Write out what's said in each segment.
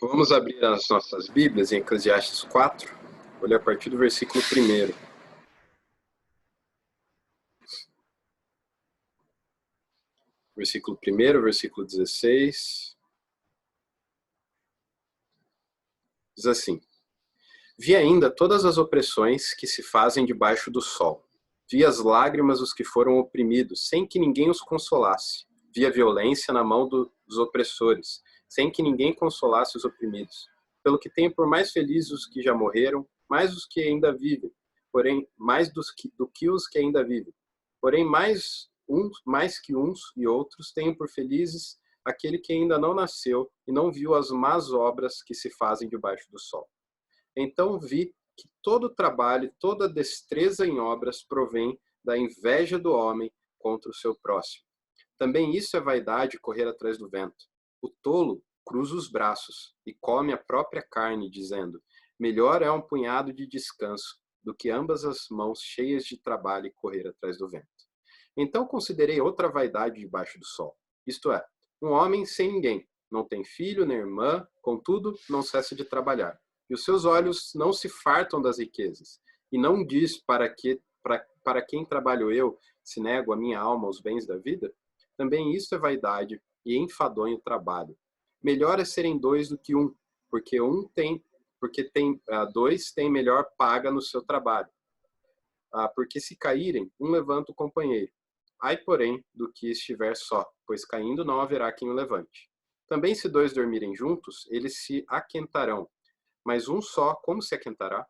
Vamos abrir as nossas Bíblias em Eclesiastes 4. Vou ler a partir do versículo 1. Versículo 1, versículo 16. Diz assim: Vi ainda todas as opressões que se fazem debaixo do sol. Vi as lágrimas dos que foram oprimidos, sem que ninguém os consolasse. Vi a violência na mão dos opressores, sem que ninguém consolasse os oprimidos. Pelo que tenho por mais felizes os que já morreram, mais os que ainda vivem, porém mais do que os que ainda vivem. Porém mais que uns e outros tenho por felizes aquele que ainda não nasceu e não viu as más obras que se fazem debaixo do sol. Então vi que todo trabalho, toda destreza em obras provém da inveja do homem contra o seu próximo. Também isso é vaidade, correr atrás do vento. O tolo cruza os braços e come a própria carne, dizendo: melhor é um punhado de descanso do que ambas as mãos cheias de trabalho e correr atrás do vento. Então considerei outra vaidade debaixo do sol. Isto é, um homem sem ninguém, não tem filho nem irmã, contudo não cessa de trabalhar. E os seus olhos não se fartam das riquezas. E não diz: para quem trabalho eu, se nego a minha alma aos bens da vida? Também isso é vaidade e enfadonho trabalho. Melhor é serem dois do que um, porque dois têm melhor paga no seu trabalho. Porque se caírem, um levanta o companheiro. Ai, porém, do que estiver só, pois caindo não haverá quem o levante. Também se dois dormirem juntos, eles se aquentarão. Mas um só, como se aquentará?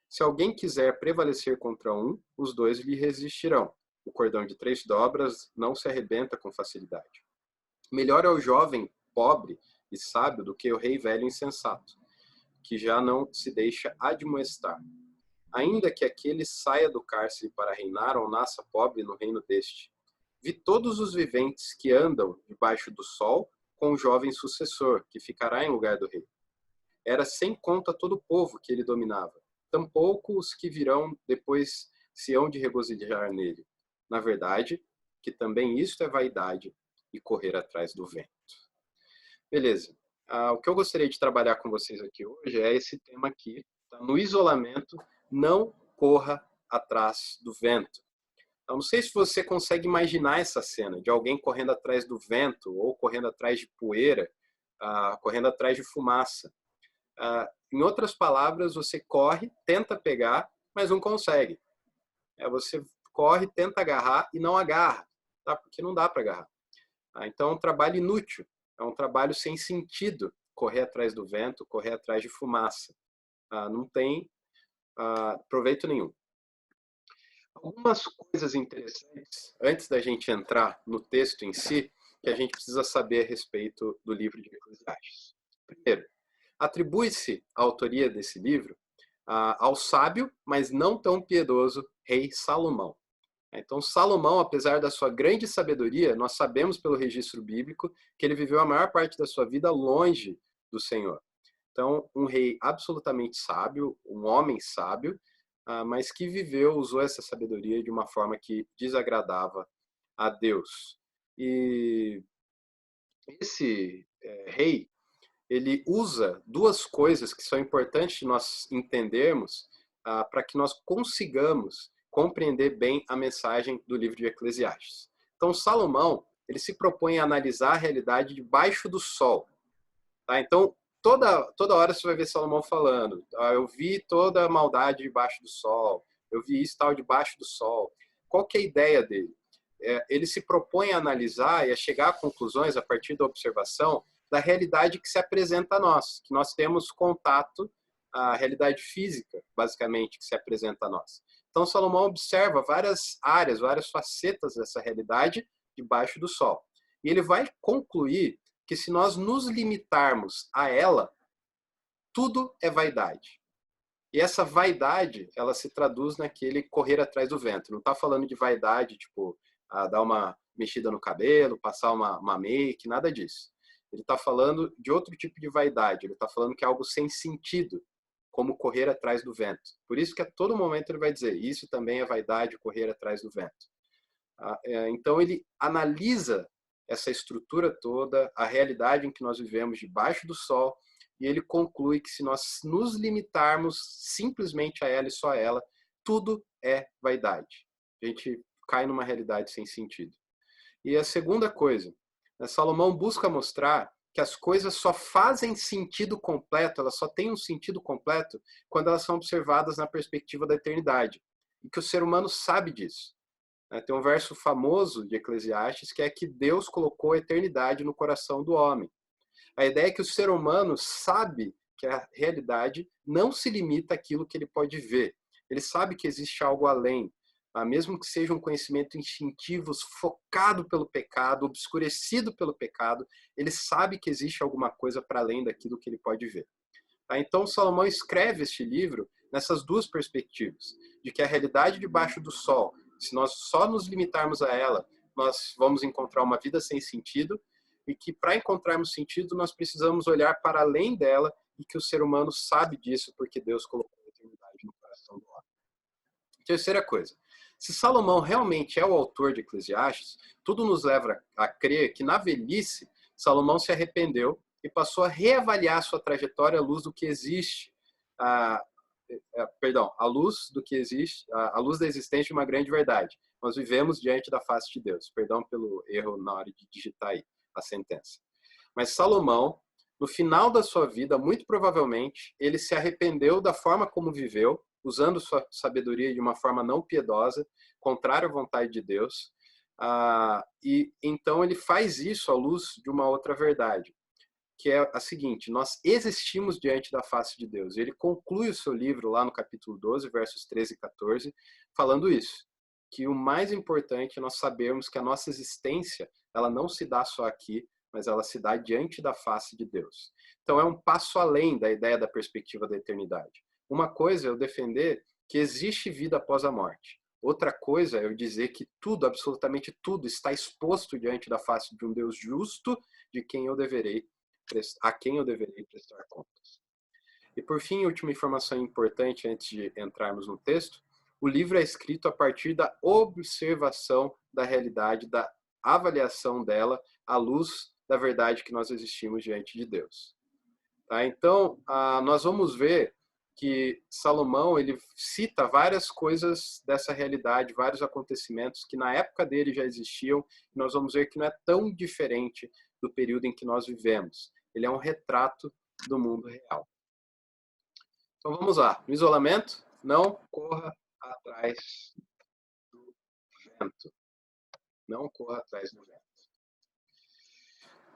Se alguém quiser prevalecer contra um, os dois lhe resistirão. O cordão de 3 dobras não se arrebenta com facilidade. Melhor é o jovem pobre e sábio do que o rei velho insensato, que já não se deixa admoestar. Ainda que aquele saia do cárcere para reinar ou nasça pobre no reino deste. Vi todos os viventes que andam debaixo do sol com o jovem sucessor, que ficará em lugar do rei. Era sem conta todo o povo que ele dominava. Tampouco os que virão depois se hão de regozijar nele. Na verdade, que também isto é vaidade e correr atrás do vento. Beleza. O que eu gostaria de trabalhar com vocês aqui hoje é esse tema aqui. Tá? No isolamento, não corra atrás do vento. Eu não sei se você consegue imaginar essa cena de alguém correndo atrás do vento ou correndo atrás de poeira, correndo atrás de fumaça. Em outras palavras, você corre, tenta pegar, mas não consegue. Você corre, tenta agarrar e não agarra, tá? Porque não dá para agarrar. Então é um trabalho inútil, é um trabalho sem sentido correr atrás do vento, correr atrás de fumaça. Não tem proveito nenhum. Algumas coisas interessantes, antes da gente entrar no texto em si, que a gente precisa saber a respeito do livro de Eclesiastes. Primeiro, atribui-se a autoria desse livro ao sábio, mas não tão piedoso, rei Salomão. Então, Salomão, apesar da sua grande sabedoria, nós sabemos pelo registro bíblico que ele viveu a maior parte da sua vida longe do Senhor. Então, um rei absolutamente sábio, um homem sábio, mas que usou essa sabedoria de uma forma que desagradava a Deus. E esse rei, ele usa duas coisas que são importantes nós entendermos para que nós consigamos compreender bem a mensagem do livro de Eclesiastes. Então, Salomão, ele se propõe a analisar a realidade debaixo do sol. Tá? Então, toda hora você vai ver Salomão falando: eu vi toda a maldade debaixo do sol, eu vi isso tal debaixo do sol. Qual que é a ideia dele? Ele se propõe a analisar e a chegar a conclusões a partir da observação da realidade que se apresenta a nós, que nós temos contato, a realidade física, basicamente, que se apresenta a nós. Então, Salomão observa várias áreas, várias facetas dessa realidade debaixo do sol. E ele vai concluir que se nós nos limitarmos a ela, tudo é vaidade. E essa vaidade, ela se traduz naquele correr atrás do vento. Não está falando de vaidade, tipo, dar uma mexida no cabelo, passar uma make, nada disso. Ele está falando de outro tipo de vaidade. Ele está falando que é algo sem sentido, como correr atrás do vento. Por isso que a todo momento ele vai dizer: isso também é vaidade, correr atrás do vento. Então ele analisa essa estrutura toda, a realidade em que nós vivemos debaixo do sol, e ele conclui que se nós nos limitarmos simplesmente a ela e só a ela, tudo é vaidade. A gente cai numa realidade sem sentido. E a segunda coisa, Salomão busca mostrar que as coisas só fazem sentido completo, elas só têm um sentido completo quando elas são observadas na perspectiva da eternidade. E que o ser humano sabe disso. Tem um verso famoso de Eclesiastes que é que Deus colocou a eternidade no coração do homem. A ideia é que o ser humano sabe que a realidade não se limita àquilo que ele pode ver. Ele sabe que existe algo além, mesmo que seja um conhecimento instintivo, focado pelo pecado, obscurecido pelo pecado, ele sabe que existe alguma coisa para além daquilo que ele pode ver. Então, Salomão escreve este livro nessas duas perspectivas, de que a realidade debaixo do sol, se nós só nos limitarmos a ela, nós vamos encontrar uma vida sem sentido, e que para encontrarmos sentido, nós precisamos olhar para além dela, e que o ser humano sabe disso, porque Deus colocou a eternidade no coração do homem. Terceira coisa, se Salomão realmente é o autor de Eclesiastes, tudo nos leva a crer que na velhice, Salomão se arrependeu e passou a reavaliar sua trajetória à luz do que existe, à luz do que existe, à luz da existência de uma grande verdade. Nós vivemos diante da face de Deus. Perdão pelo erro na hora de digitar aí a sentença. Mas Salomão, no final da sua vida, muito provavelmente, ele se arrependeu da forma como viveu, usando sua sabedoria de uma forma não piedosa, contrária à vontade de Deus. E então ele faz isso à luz de uma outra verdade, que é a seguinte: nós existimos diante da face de Deus. Ele conclui o seu livro lá no capítulo 12, versos 13 e 14, falando isso, que o mais importante é nós sabermos que a nossa existência, ela não se dá só aqui, mas ela se dá diante da face de Deus. Então é um passo além da ideia da perspectiva da eternidade. Uma coisa é eu defender que existe vida após a morte. Outra coisa é eu dizer que tudo, absolutamente tudo, está exposto diante da face de um Deus justo, a quem eu deverei prestar contas. E por fim, última informação importante antes de entrarmos no texto: o livro é escrito a partir da observação da realidade, da avaliação dela à luz da verdade que nós existimos diante de Deus. Tá? Então, nós vamos ver que Salomão ele cita várias coisas dessa realidade, vários acontecimentos que na época dele já existiam, e nós vamos ver que não é tão diferente do período em que nós vivemos. Ele é um retrato do mundo real. Então vamos lá. No isolamento, não corra atrás do vento. Não corra atrás do vento.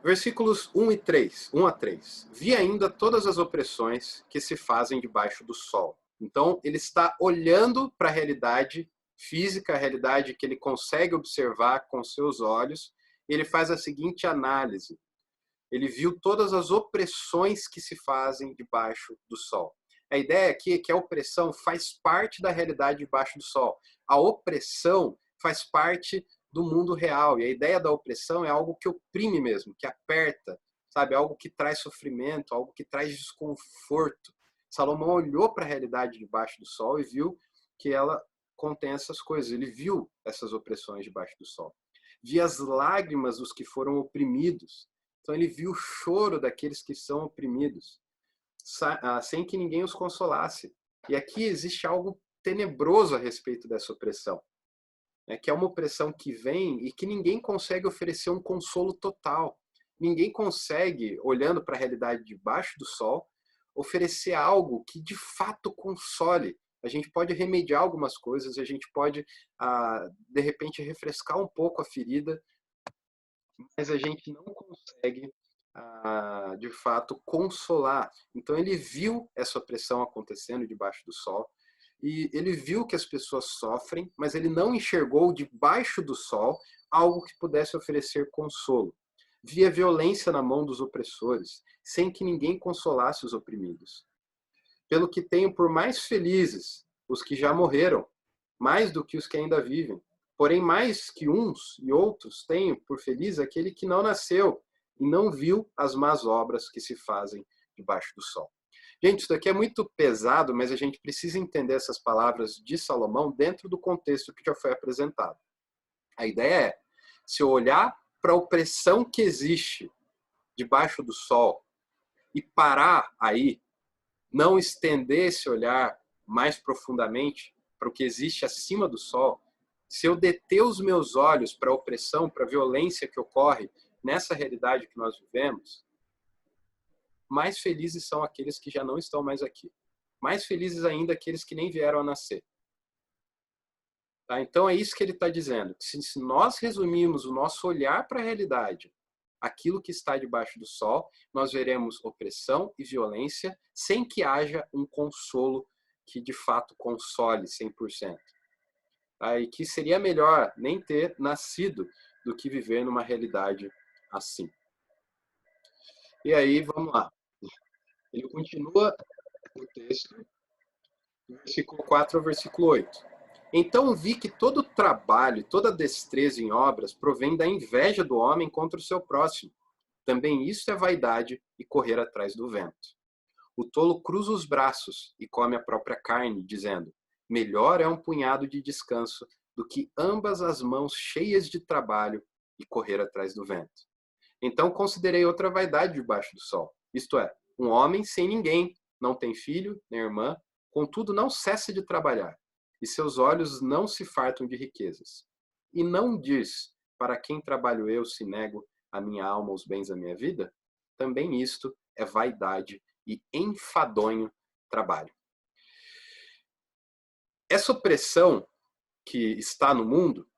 Versículos 1 a 3. Vi ainda todas as opressões que se fazem debaixo do sol. Então, ele está olhando para a realidade física, a realidade que ele consegue observar com seus olhos, e ele faz a seguinte análise. Ele viu todas as opressões que se fazem debaixo do sol. A ideia aqui é que a opressão faz parte da realidade debaixo do sol. A opressão faz parte do mundo real. E a ideia da opressão é algo que oprime mesmo, que aperta, sabe? Algo que traz sofrimento, algo que traz desconforto. Salomão olhou para a realidade debaixo do sol e viu que ela contém essas coisas. Ele viu essas opressões debaixo do sol. Via as lágrimas dos que foram oprimidos. Então ele viu o choro daqueles que são oprimidos, sem que ninguém os consolasse. E aqui existe algo tenebroso a respeito dessa opressão, que é uma opressão que vem e que ninguém consegue oferecer um consolo total. Ninguém consegue, olhando para a realidade debaixo do sol, oferecer algo que de fato console. A gente pode remediar algumas coisas, a gente pode, de repente, refrescar um pouco a ferida, mas a gente não consegue, de fato, consolar. Então ele viu essa opressão acontecendo debaixo do sol, e ele viu que as pessoas sofrem, mas ele não enxergou debaixo do sol algo que pudesse oferecer consolo. Via violência na mão dos opressores, sem que ninguém consolasse os oprimidos. Pelo que tenho por mais felizes os que já morreram, mais do que os que ainda vivem. Porém, mais que uns e outros tenho por feliz aquele que não nasceu e não viu as más obras que se fazem debaixo do sol. Gente, isso daqui é muito pesado, mas a gente precisa entender essas palavras de Salomão dentro do contexto que já foi apresentado. A ideia é, se eu olhar para a opressão que existe debaixo do sol, e parar aí, não estender esse olhar mais profundamente para o que existe acima do sol, se eu deter os meus olhos para a opressão, para a violência que ocorre nessa realidade que nós vivemos, mais felizes são aqueles que já não estão mais aqui. Mais felizes ainda aqueles que nem vieram a nascer. Tá? Então é isso que ele está dizendo. Se nós resumirmos o nosso olhar para a realidade, aquilo que está debaixo do sol, nós veremos opressão e violência sem que haja um consolo que de fato console 100%. Tá? E que seria melhor nem ter nascido do que viver numa realidade assim. E aí, vamos lá. Ele continua o texto, versículo 4 ao versículo 8. Então vi que todo trabalho, toda destreza em obras provém da inveja do homem contra o seu próximo. Também isso é vaidade e correr atrás do vento. O tolo cruza os braços e come a própria carne, dizendo: melhor é um punhado de descanso do que ambas as mãos cheias de trabalho e correr atrás do vento. Então considerei outra vaidade debaixo do sol, isto é, um homem sem ninguém, não tem filho nem irmã, contudo não cessa de trabalhar, e seus olhos não se fartam de riquezas. E não diz: para quem trabalho eu se nego a minha alma os bens da minha vida? Também isto é vaidade e enfadonho trabalho. Essa opressão que está no mundo,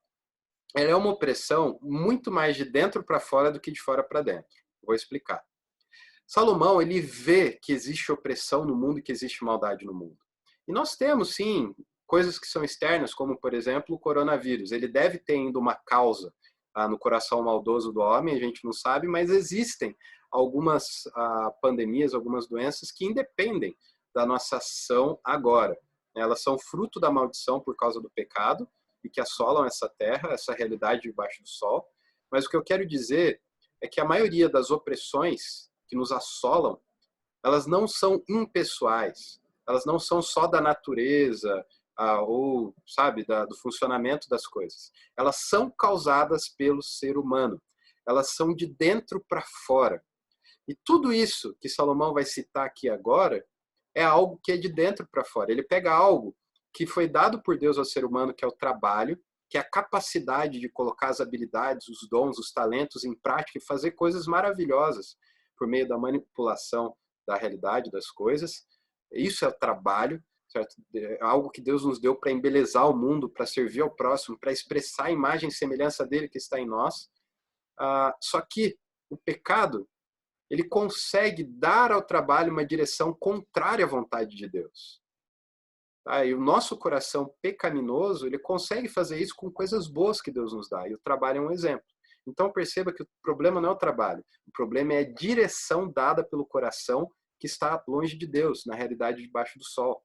ela é uma opressão muito mais de dentro para fora do que de fora para dentro. Vou explicar. Salomão, ele vê que existe opressão no mundo e que existe maldade no mundo. E nós temos, sim, coisas que são externas, como, por exemplo, o coronavírus. Ele deve ter ainda uma causa no coração maldoso do homem, a gente não sabe, mas existem algumas pandemias, algumas doenças que independem da nossa ação agora. Elas são fruto da maldição por causa do pecado e que assolam essa terra, essa realidade debaixo do sol. Mas o que eu quero dizer é que a maioria das opressões que nos assolam, elas não são impessoais, elas não são só da natureza ou, sabe, do funcionamento das coisas. Elas são causadas pelo ser humano. Elas são de dentro para fora. E tudo isso que Salomão vai citar aqui agora é algo que é de dentro para fora. Ele pega algo que foi dado por Deus ao ser humano, que é o trabalho, que é a capacidade de colocar as habilidades, os dons, os talentos em prática e fazer coisas maravilhosas por meio da manipulação da realidade das coisas. Isso é o trabalho, certo? É algo que Deus nos deu para embelezar o mundo, para servir ao próximo, para expressar a imagem e semelhança dele que está em nós. Só que o pecado, ele consegue dar ao trabalho uma direção contrária à vontade de Deus. Tá? E o nosso coração pecaminoso, ele consegue fazer isso com coisas boas que Deus nos dá. E o trabalho é um exemplo. Então perceba que o problema não é o trabalho. O problema é a direção dada pelo coração que está longe de Deus, na realidade debaixo do sol.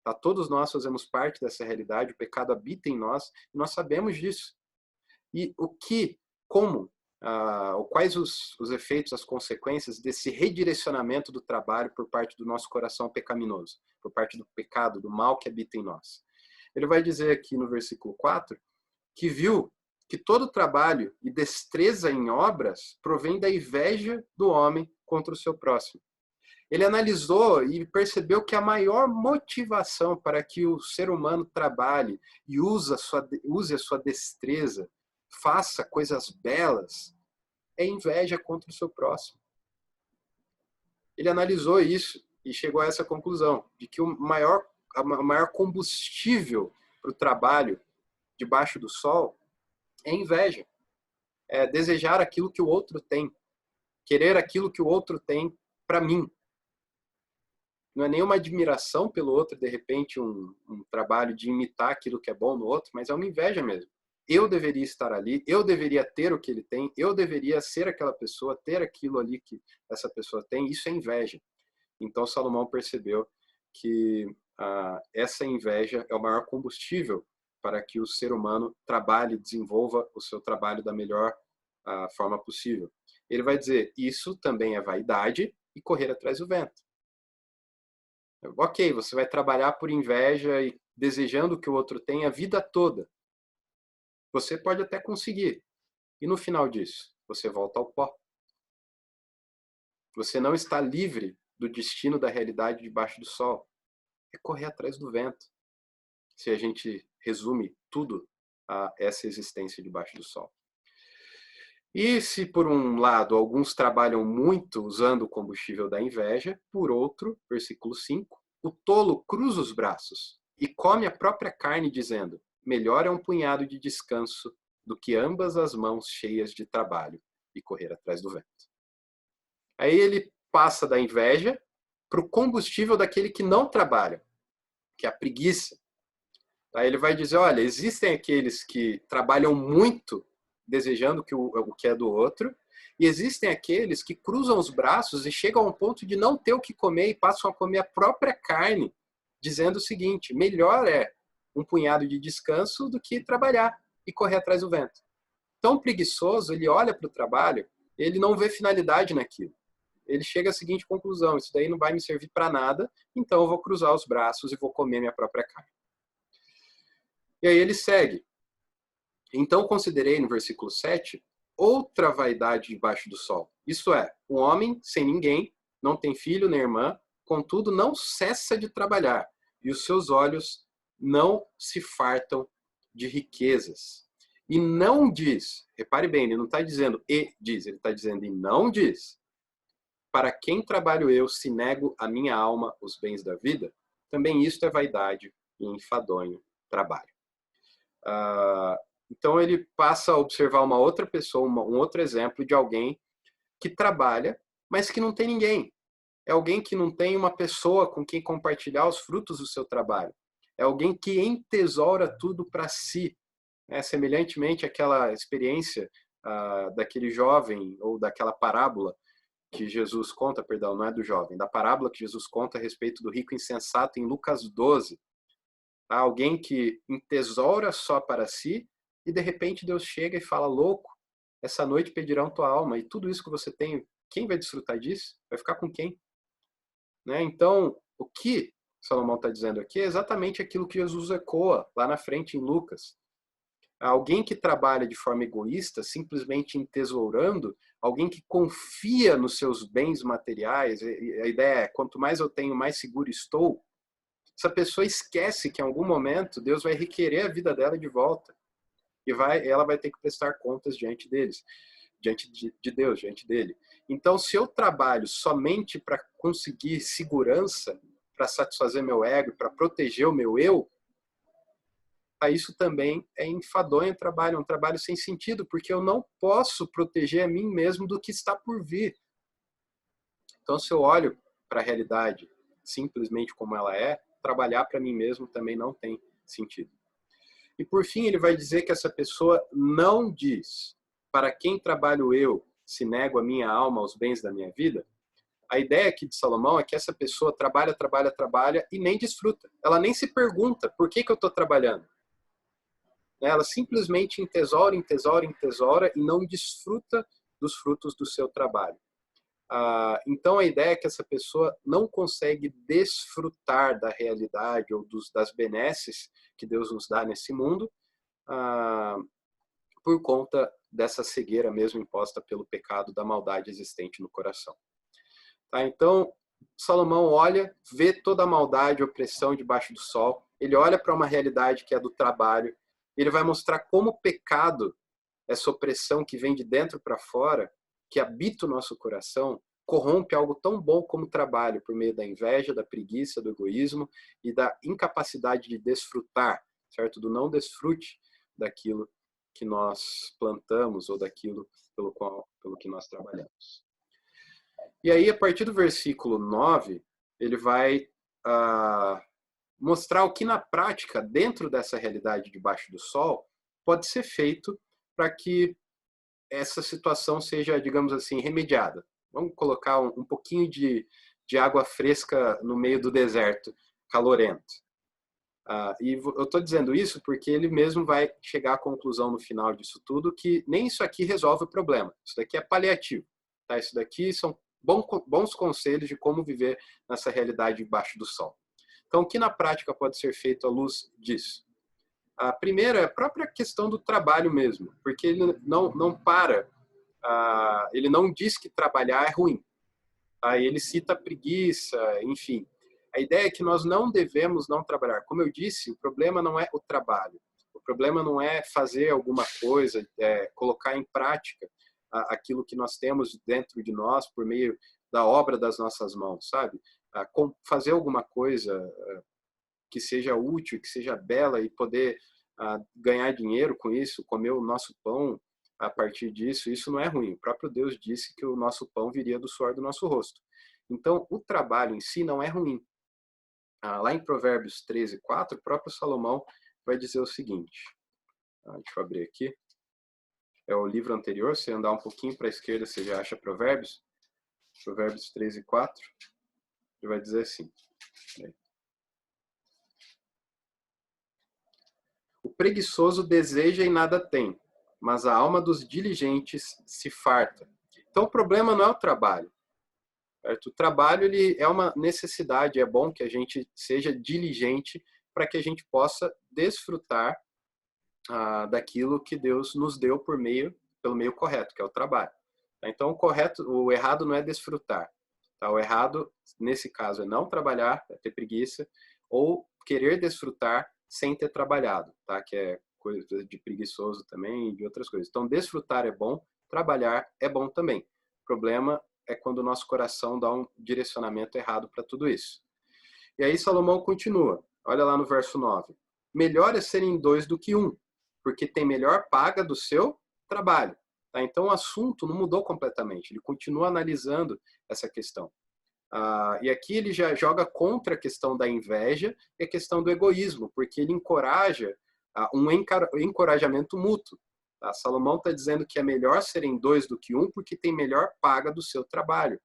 Tá? Todos nós fazemos parte dessa realidade, o pecado habita em nós, e nós sabemos disso. E quais os efeitos, as consequências desse redirecionamento do trabalho por parte do nosso coração pecaminoso, por parte do pecado, do mal que habita em nós. Ele vai dizer aqui no versículo 4 que viu que todo trabalho e destreza em obras provém da inveja do homem contra o seu próximo. Ele analisou e percebeu que a maior motivação para que o ser humano trabalhe e use a sua destreza, faça coisas belas, é inveja contra o seu próximo. Ele analisou isso e chegou a essa conclusão, de que o maior combustível para o trabalho debaixo do sol é inveja. É desejar aquilo que o outro tem. Querer aquilo que o outro tem para mim. Não é nenhuma admiração pelo outro, de repente um trabalho de imitar aquilo que é bom no outro, mas é uma inveja mesmo. Eu deveria estar ali, eu deveria ter o que ele tem, eu deveria ser aquela pessoa, ter aquilo ali que essa pessoa tem. Isso é inveja. Então Salomão percebeu que essa inveja é o maior combustível para que o ser humano trabalhe, desenvolva o seu trabalho da melhor forma possível. Ele vai dizer, isso também é vaidade e correr atrás do vento. Ok, você vai trabalhar por inveja e desejando o que o outro tem a vida toda. Você pode até conseguir. E no final disso, você volta ao pó. você não está livre do destino da realidade debaixo do sol. É correr atrás do vento. Se a gente resume tudo a essa existência debaixo do sol. E se por um lado alguns trabalham muito usando o combustível da inveja, por outro, versículo 5, o tolo cruza os braços e come a própria carne dizendo, melhor é um punhado de descanso do que ambas as mãos cheias de trabalho e correr atrás do vento. Aí ele passa da inveja para o combustível daquele que não trabalha, que é a preguiça. Aí ele vai dizer, olha, existem aqueles que trabalham muito desejando o que é do outro, e existem aqueles que cruzam os braços e chegam a um ponto de não ter o que comer e passam a comer a própria carne, dizendo o seguinte, melhor é um punhado de descanso do que trabalhar e correr atrás do vento. Tão preguiçoso, ele olha para o trabalho, ele não vê finalidade naquilo. Ele chega à seguinte conclusão, isso daí não vai me servir para nada, então eu vou cruzar os braços e vou comer minha própria carne. E aí ele segue. Então considerei no versículo 7 outra vaidade debaixo do sol. Isso é, um homem sem ninguém, não tem filho nem irmã, contudo não cessa de trabalhar, e os seus olhos não se fartam de riquezas. E não diz, repare bem, ele não está dizendo e diz, ele está dizendo e não diz, para quem trabalho eu se nego a minha alma os bens da vida? Também isto é vaidade e enfadonho trabalho. Então ele passa a observar uma outra pessoa, um outro exemplo de alguém que trabalha, mas que não tem ninguém. É alguém que não tem uma pessoa com quem compartilhar os frutos do seu trabalho. É alguém que entesoura tudo para si. Semelhantemente àquela experiência daquele jovem, ou daquela parábola que Jesus conta, perdão, não é do jovem, da parábola que Jesus conta a respeito do rico insensato em Lucas 12. Alguém que entesoura só para si e de repente Deus chega e fala, louco, essa noite pedirão tua alma e tudo isso que você tem, quem vai desfrutar disso? Vai ficar com quem? Então, o que Salomão está dizendo aqui é exatamente aquilo que Jesus ecoa lá na frente em Lucas. Alguém que trabalha de forma egoísta, simplesmente entesourando, alguém que confia nos seus bens materiais, a ideia é, quanto mais eu tenho, mais seguro estou, essa pessoa esquece que em algum momento Deus vai requerer a vida dela de volta. E ela vai ter que prestar contas diante deles, diante de Deus, diante dele. Então, se eu trabalho somente para conseguir segurança, para satisfazer meu ego, para proteger o meu eu, isso também é enfadonho trabalho, é um trabalho sem sentido, porque eu não posso proteger a mim mesmo do que está por vir. Então, se eu olho para a realidade simplesmente como ela é, trabalhar para mim mesmo também não tem sentido. E por fim, ele vai dizer que essa pessoa não diz, para quem trabalho eu, se nego a minha alma aos bens da minha vida? A ideia aqui de Salomão é que essa pessoa trabalha, trabalha, trabalha e nem desfruta. Ela nem se pergunta por que eu estou trabalhando. Ela simplesmente entesoura, entesoura, entesoura e não desfruta dos frutos do seu trabalho. Então a ideia é que essa pessoa não consegue desfrutar da realidade ou das benesses que Deus nos dá nesse mundo por conta dessa cegueira mesmo imposta pelo pecado da maldade existente no coração. Então Salomão olha, vê toda a maldade e opressão debaixo do sol, ele olha para uma realidade que é do trabalho, ele vai mostrar como o pecado, essa opressão que vem de dentro para fora, que habita o nosso coração, corrompe algo tão bom como o trabalho, por meio da inveja, da preguiça, do egoísmo e da incapacidade de desfrutar, certo? Do não desfrute daquilo que nós plantamos ou daquilo pelo que nós trabalhamos. E aí, a partir do versículo 9, ele vai mostrar o que na prática, dentro dessa realidade debaixo do sol, pode ser feito para que essa situação seja, digamos assim, remediada. Vamos colocar um pouquinho de água fresca no meio do deserto calorento. E eu estou dizendo isso porque ele mesmo vai chegar à conclusão no final disso tudo que nem isso aqui resolve o problema. Isso daqui é paliativo. Tá? Isso daqui são bons conselhos de como viver nessa realidade debaixo do sol. Então, o que na prática pode ser feito à luz disso? A primeira é a própria questão do trabalho mesmo, porque ele não para, ele não diz que trabalhar é ruim. Aí ele cita preguiça, enfim. A ideia é que nós não devemos não trabalhar. Como eu disse, o problema não é o trabalho. O problema não é fazer alguma coisa, colocar em prática aquilo que nós temos dentro de nós por meio da obra das nossas mãos, sabe? Fazer alguma coisa que seja útil, que seja bela e poder ganhar dinheiro com isso, comer o nosso pão a partir disso, isso não é ruim. O próprio Deus disse que o nosso pão viria do suor do nosso rosto. Então, o trabalho em si não é ruim. Lá em Provérbios 13:4, o próprio Salomão vai dizer o seguinte. Deixa eu abrir aqui. É o livro anterior, se andar um pouquinho para a esquerda, você já acha Provérbios. Provérbios 13:4. Ele vai dizer assim. O preguiçoso deseja e nada tem, mas a alma dos diligentes se farta. Então, o problema não é o trabalho. Certo? O trabalho ele é uma necessidade, é bom que a gente seja diligente para que a gente possa desfrutar daquilo que Deus nos deu pelo meio correto, que é o trabalho. Então, o errado não é desfrutar. Tá? O errado, nesse caso, é não trabalhar, é ter preguiça, ou querer desfrutar sem ter trabalhado, tá? Que é coisa de preguiçoso também e de outras coisas. Então, desfrutar é bom, trabalhar é bom também. O problema é quando o nosso coração dá um direcionamento errado para tudo isso. E aí Salomão continua. Olha lá no verso 9. Melhor é serem dois do que um, porque tem melhor paga do seu trabalho. Tá? Então o assunto não mudou completamente. Ele continua analisando essa questão. E aqui ele já joga contra a questão da inveja e a questão do egoísmo, porque ele encoraja um encorajamento mútuo. Tá? Salomão está dizendo que é melhor serem dois do que um, porque tem melhor paga do seu trabalho.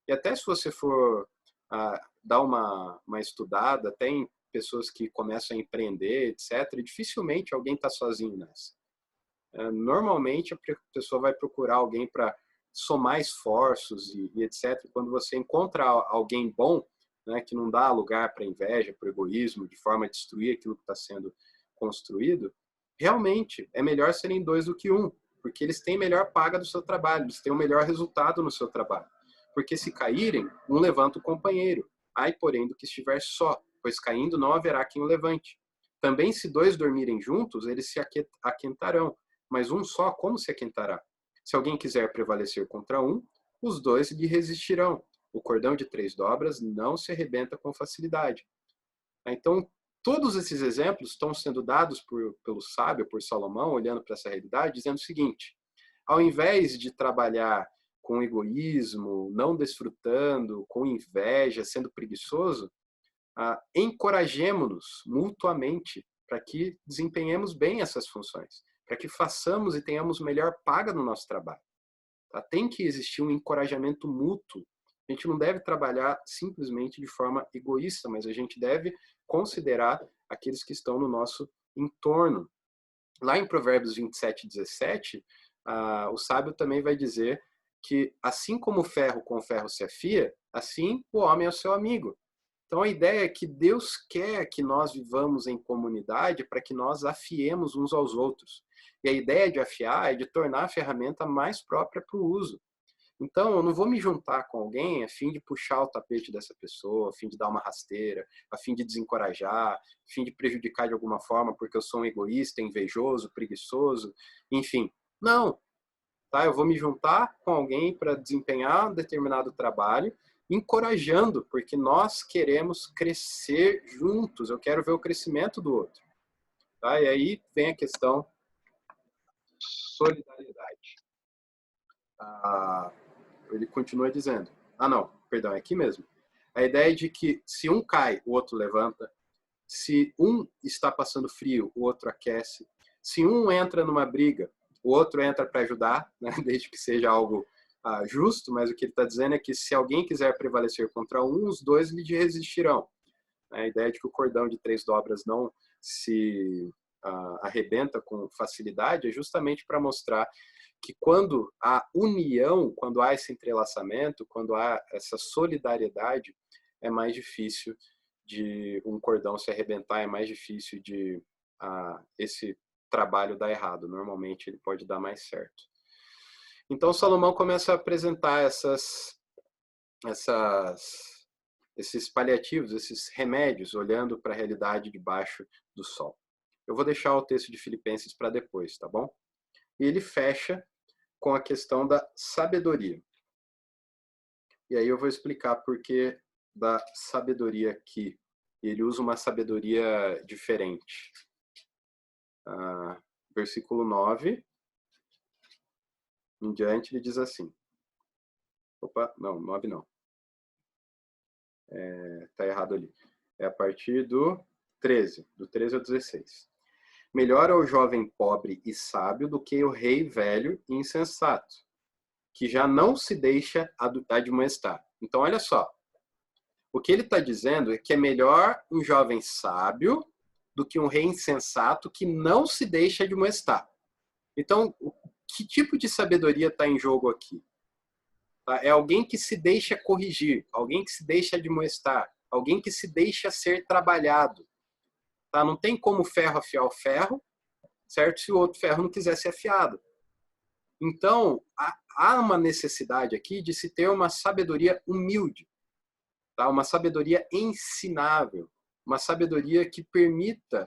E até se você for dar uma estudada, tem pessoas que começam a empreender, etc., e dificilmente alguém está sozinho nessa. Normalmente a pessoa vai procurar alguém para somar esforços e etc. Quando você encontra alguém bom, né, que não dá lugar para inveja, para egoísmo, de forma a destruir aquilo que está sendo construído, realmente é melhor serem dois do que um, porque eles têm melhor paga do seu trabalho, eles têm o melhor resultado no seu trabalho. Porque se caírem, um levanta o companheiro. Ai, porém, do que estiver só, pois caindo não haverá quem o levante. Também se dois dormirem juntos, eles se aquentarão, mas um só como se aquentará? Se alguém quiser prevalecer contra um, os dois lhe resistirão. O cordão de 3 dobras não se arrebenta com facilidade. Então, todos esses exemplos estão sendo dados pelo sábio, por Salomão, olhando para essa realidade, dizendo o seguinte: ao invés de trabalhar com egoísmo, não desfrutando, com inveja, sendo preguiçoso, encorajemo-nos mutuamente para que desempenhemos bem essas funções, para que façamos e tenhamos melhor paga no nosso trabalho. Tá? Tem que existir um encorajamento mútuo. A gente não deve trabalhar simplesmente de forma egoísta, mas a gente deve considerar aqueles que estão no nosso entorno. Lá em Provérbios 27:17, o sábio também vai dizer que assim como o ferro com o ferro se afia, assim o homem é o seu amigo. Então a ideia é que Deus quer que nós vivamos em comunidade para que nós afiemos uns aos outros. E a ideia de afiar é de tornar a ferramenta mais própria para o uso. Então, eu não vou me juntar com alguém a fim de puxar o tapete dessa pessoa, a fim de dar uma rasteira, a fim de desencorajar, a fim de prejudicar de alguma forma porque eu sou um egoísta, invejoso, preguiçoso, enfim. Não, tá? Eu vou me juntar com alguém para desempenhar um determinado trabalho, encorajando, porque nós queremos crescer juntos. Eu quero ver o crescimento do outro, tá? E aí vem a questão solidariedade. Ele continua dizendo, não, perdão, é aqui mesmo. A ideia de que se um cai, o outro levanta. Se um está passando frio, o outro aquece. Se um entra numa briga, o outro entra para ajudar, né? Desde que seja algo justo, mas o que ele está dizendo é que se alguém quiser prevalecer contra um, os dois lhe resistirão. A ideia de que o cordão de 3 dobras não se arrebenta com facilidade é justamente para mostrar que quando há união, quando há esse entrelaçamento, quando há essa solidariedade, é mais difícil de um cordão se arrebentar, é mais difícil de esse trabalho dar errado. Normalmente ele pode dar mais certo. Então Salomão começa a apresentar esses paliativos, esses remédios, olhando para a realidade debaixo do sol. Eu vou deixar o texto de Filipenses para depois, tá bom? E ele fecha com a questão da sabedoria. E aí eu vou explicar por que da sabedoria aqui. Ele usa uma sabedoria diferente. Versículo 9 em diante, ele diz assim. Opa, não, 9 não. Tá errado ali. É a partir do 13 ao 16. Melhor é o jovem pobre e sábio do que o rei velho e insensato, que já não se deixa admoestar. Então, olha só. O que ele está dizendo é que é melhor um jovem sábio do que um rei insensato que não se deixa admoestar. Então, que tipo de sabedoria está em jogo aqui? Tá? É alguém que se deixa corrigir, alguém que se deixa admoestar, alguém que se deixa ser trabalhado. Tá? Não tem como ferro afiar o ferro, certo? Se o outro ferro não quiser ser afiado. Então, há uma necessidade aqui de se ter uma sabedoria humilde, tá? Uma sabedoria ensinável, uma sabedoria que permita,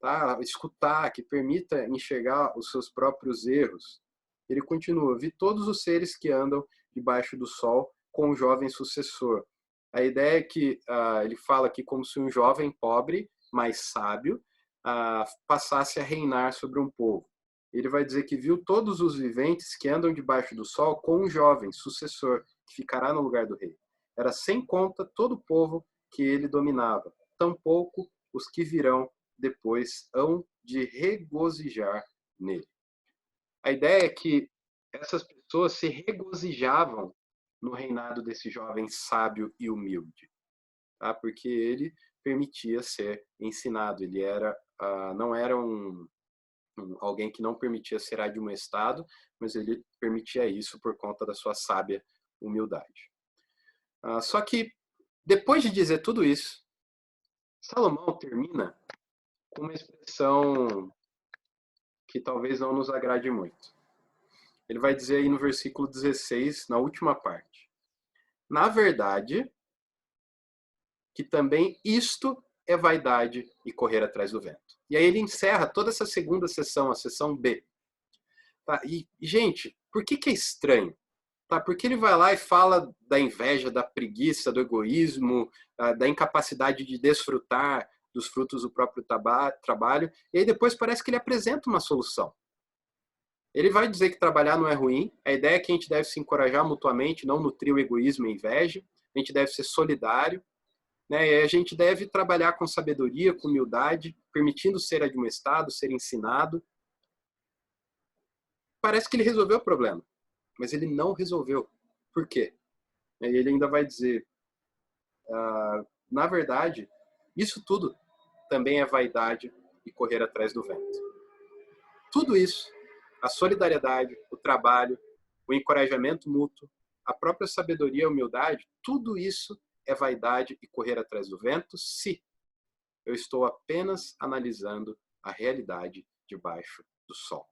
tá, escutar, que permita enxergar os seus próprios erros. Ele continua, vi todos os seres que andam debaixo do sol com um jovem sucessor. A ideia é que ele fala aqui como se um jovem pobre, mas sábio, passasse a reinar sobre um povo. Ele vai dizer que viu todos os viventes que andam debaixo do sol com um jovem sucessor, que ficará no lugar do rei. Era sem conta todo o povo que ele dominava, tampouco os que virão depois hão de regozijar nele. A ideia é que essas pessoas se regozijavam no reinado desse jovem sábio e humilde, tá? Porque ele permitia ser ensinado, ele não era alguém que não permitia ser admoestado, mas ele permitia isso por conta da sua sábia humildade. Só que, depois de dizer tudo isso, Salomão termina com uma expressão que talvez não nos agrade muito. Ele vai dizer aí no versículo 16, na última parte. Na verdade, que também isto é vaidade e correr atrás do vento. E aí ele encerra toda essa segunda sessão, a sessão B. Tá? E, gente, por que é estranho? Tá? Porque ele vai lá e fala da inveja, da preguiça, do egoísmo, da incapacidade de desfrutar dos frutos do próprio trabalho, e aí depois parece que ele apresenta uma solução. Ele vai dizer que trabalhar não é ruim, a ideia é que a gente deve se encorajar mutuamente, não nutrir o egoísmo e a inveja, a gente deve ser solidário, né? E a gente deve trabalhar com sabedoria, com humildade, permitindo ser admoestado, ser ensinado. Parece que ele resolveu o problema, mas ele não resolveu. Por quê? Ele ainda vai dizer, na verdade, isso tudo também é vaidade e correr atrás do vento. Tudo isso, a solidariedade, o trabalho, o encorajamento mútuo, a própria sabedoria e a humildade, tudo isso é vaidade e correr atrás do vento se eu estou apenas analisando a realidade debaixo do sol.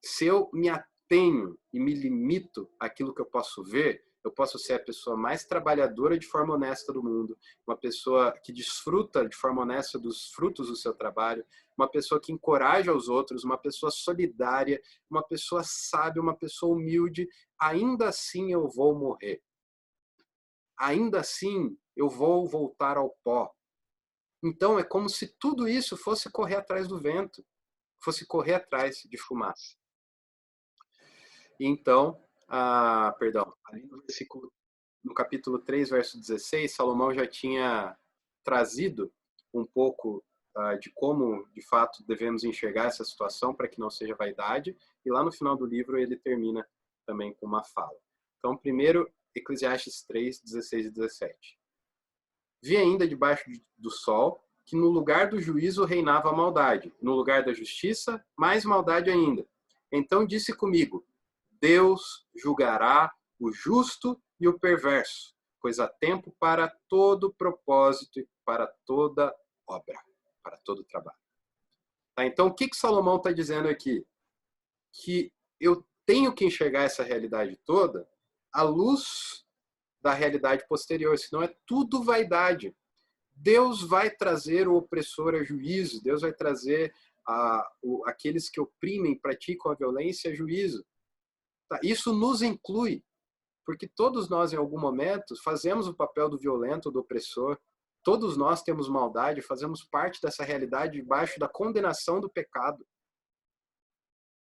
Se eu me atenho e me limito àquilo que eu posso ver, eu posso ser a pessoa mais trabalhadora de forma honesta do mundo, uma pessoa que desfruta de forma honesta dos frutos do seu trabalho, uma pessoa que encoraja os outros, uma pessoa solidária, uma pessoa sábia, uma pessoa humilde. Ainda assim eu vou morrer. Ainda assim eu vou voltar ao pó. Então é como se tudo isso fosse correr atrás do vento, fosse correr atrás de fumaça. Então, ali no capítulo 3, verso 16, Salomão já tinha trazido um pouco de como, de fato, devemos enxergar essa situação para que não seja vaidade, e lá no final do livro ele termina também com uma fala. Então, primeiro, Eclesiastes 3, 16 e 17. Vi ainda debaixo do sol que no lugar do juízo reinava a maldade, no lugar da justiça, mais maldade ainda. Então disse comigo, Deus julgará o justo e o perverso, pois há tempo para todo propósito e para toda obra, para todo trabalho. Tá? Então, o que Salomão está dizendo aqui? Que eu tenho que enxergar essa realidade toda à luz da realidade posterior, senão é tudo vaidade. Deus vai trazer o opressor a juízo, Deus vai trazer aqueles que oprimem, praticam a violência a juízo. Tá? Isso nos inclui, porque todos nós, em algum momento, fazemos o papel do violento, do opressor. Todos nós temos maldade, fazemos parte dessa realidade debaixo da condenação do pecado.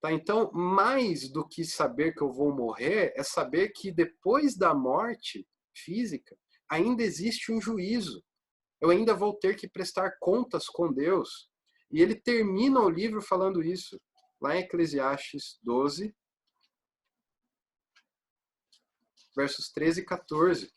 Tá? Então, mais do que saber que eu vou morrer, é saber que depois da morte física, ainda existe um juízo. Eu ainda vou ter que prestar contas com Deus. E ele termina o livro falando isso, lá em Eclesiastes 12, versos 13 e 14.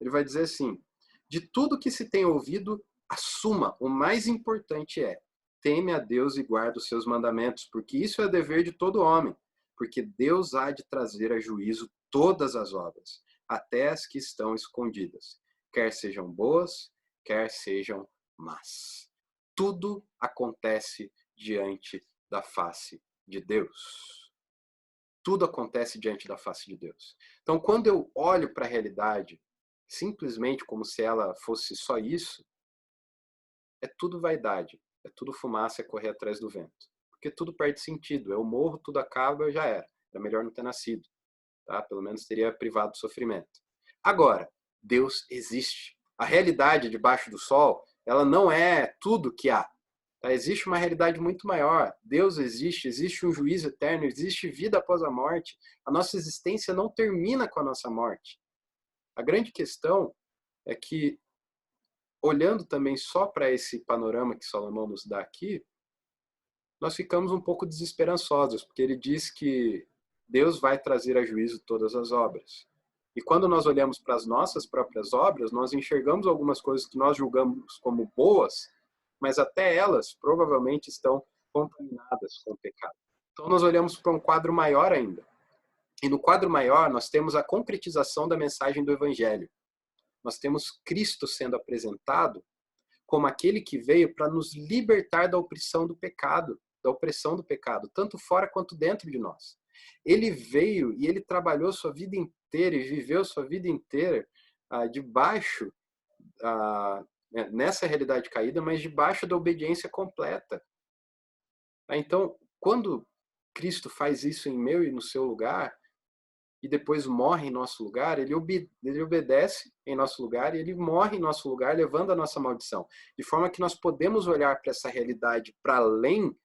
Ele vai dizer assim: de tudo que se tem ouvido, assuma, o mais importante é: teme a Deus e guarda os seus mandamentos, porque isso é dever de todo homem, porque Deus há de trazer a juízo todas as obras, até as que estão escondidas, quer sejam boas, quer sejam más. Tudo acontece diante da face de Deus. Tudo acontece diante da face de Deus. Então, quando eu olho para a realidade simplesmente como se ela fosse só isso, é tudo vaidade, é tudo fumaça, é correr atrás do vento. Porque tudo perde sentido. Eu morro, tudo acaba, já era. Era melhor não ter nascido. Tá? Pelo menos teria privado do sofrimento. Agora, Deus existe. A realidade debaixo do sol, ela não é tudo que há. Tá? Existe uma realidade muito maior. Deus existe, existe um juízo eterno, existe vida após a morte. A nossa existência não termina com a nossa morte. A grande questão é que, olhando também só para esse panorama que Salomão nos dá aqui, nós ficamos um pouco desesperançosos, porque ele diz que Deus vai trazer a juízo todas as obras. E quando nós olhamos para as nossas próprias obras, nós enxergamos algumas coisas que nós julgamos como boas, mas até elas provavelmente estão contaminadas com o pecado. Então nós olhamos para um quadro maior ainda. E no quadro maior nós temos a concretização da mensagem do Evangelho. Nós temos Cristo sendo apresentado como aquele que veio para nos libertar da opressão do pecado, tanto fora quanto dentro de nós. Ele veio e ele trabalhou sua vida inteira e viveu sua vida inteira debaixo, nessa realidade caída, mas debaixo da obediência completa. Então, quando Cristo faz isso em meu e no seu lugar, e depois morre em nosso lugar, ele obedece em nosso lugar e ele morre em nosso lugar, levando a nossa maldição. De forma que nós podemos olhar para essa realidade para além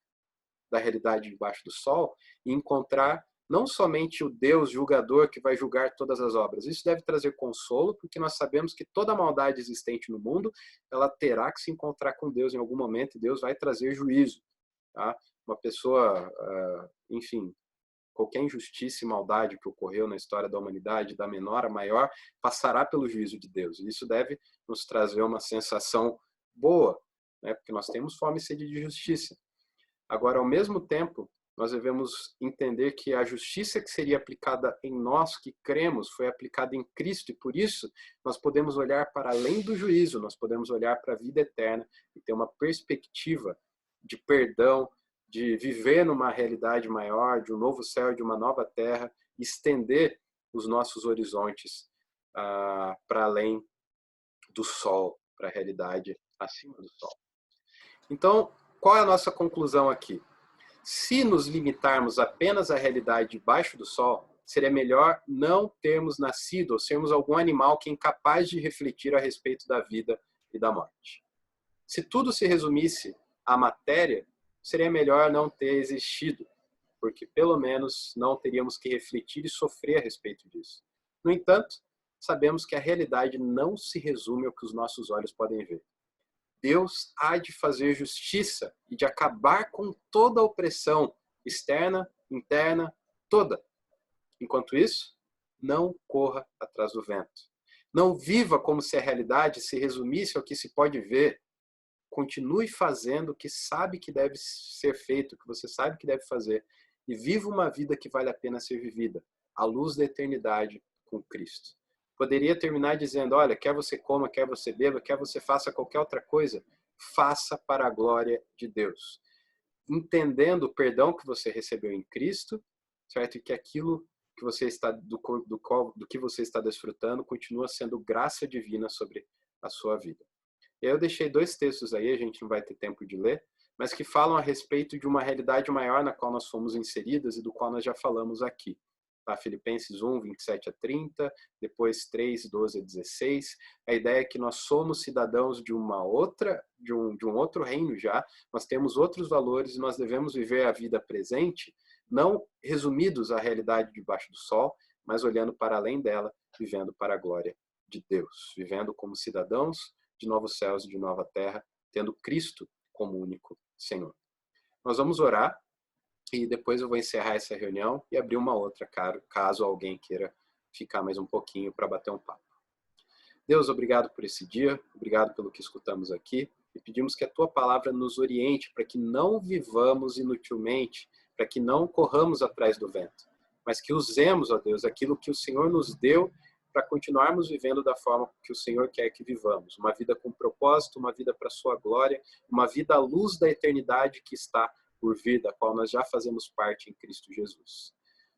da realidade debaixo do sol e encontrar não somente o Deus julgador que vai julgar todas as obras. Isso deve trazer consolo, porque nós sabemos que toda maldade existente no mundo, ela terá que se encontrar com Deus em algum momento e Deus vai trazer juízo. Tá? Uma pessoa, enfim, qualquer injustiça e maldade que ocorreu na história da humanidade, da menor a maior, passará pelo juízo de Deus. E isso deve nos trazer uma sensação boa, né? Porque nós temos fome e sede de justiça. Agora, ao mesmo tempo, nós devemos entender que a justiça que seria aplicada em nós que cremos foi aplicada em Cristo, e por isso nós podemos olhar para além do juízo, nós podemos olhar para a vida eterna e ter uma perspectiva de perdão, de viver numa realidade maior, de um novo céu e de uma nova terra, estender os nossos horizontes para além do sol, para a realidade acima do sol. Então, qual é a nossa conclusão aqui? Se nos limitarmos apenas à realidade debaixo do sol, seria melhor não termos nascido ou sermos algum animal que é incapaz de refletir a respeito da vida e da morte. Se tudo se resumisse à matéria, seria melhor não ter existido, porque pelo menos não teríamos que refletir e sofrer a respeito disso. No entanto, sabemos que a realidade não se resume ao que os nossos olhos podem ver. Deus há de fazer justiça e de acabar com toda a opressão externa, interna, toda. Enquanto isso, não corra atrás do vento. Não viva como se a realidade se resumisse ao que se pode ver. Continue fazendo o que sabe que deve ser feito, o que você sabe que deve fazer, e viva uma vida que vale a pena ser vivida, à luz da eternidade com Cristo. Poderia terminar dizendo, olha, quer você coma, quer você beba, quer você faça qualquer outra coisa, faça para a glória de Deus. Entendendo o perdão que você recebeu em Cristo, certo? E que aquilo que você está do que você está desfrutando continua sendo graça divina sobre a sua vida. E aí eu deixei 2 textos aí, a gente não vai ter tempo de ler, mas que falam a respeito de uma realidade maior na qual nós fomos inseridas e do qual nós já falamos aqui. Tá? Filipenses 1, 27 a 30, depois 3, 12 a 16. A ideia é que nós somos cidadãos de um outro reino já, nós temos outros valores e nós devemos viver a vida presente, não resumidos à realidade debaixo do sol, mas olhando para além dela, vivendo para a glória de Deus, vivendo como cidadãos de novos céus e de nova terra, tendo Cristo como único Senhor. Nós vamos orar e depois eu vou encerrar essa reunião e abrir uma outra, caso alguém queira ficar mais um pouquinho para bater um papo. Deus, obrigado por esse dia, obrigado pelo que escutamos aqui e pedimos que a tua palavra nos oriente para que não vivamos inutilmente, para que não corramos atrás do vento, mas que usemos, ó Deus, aquilo que o Senhor nos deu para continuarmos vivendo da forma que o Senhor quer que vivamos. Uma vida com propósito, uma vida para a sua glória, uma vida à luz da eternidade que está por vir, da qual nós já fazemos parte em Cristo Jesus.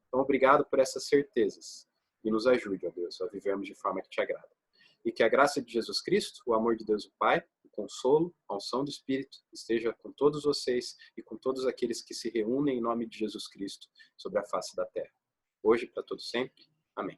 Então, obrigado por essas certezas e nos ajude, ó Deus, a vivermos de forma que te agrada. E que a graça de Jesus Cristo, o amor de Deus o Pai, o consolo, a unção do Espírito esteja com todos vocês e com todos aqueles que se reúnem em nome de Jesus Cristo sobre a face da terra. Hoje e para todo sempre. Amém.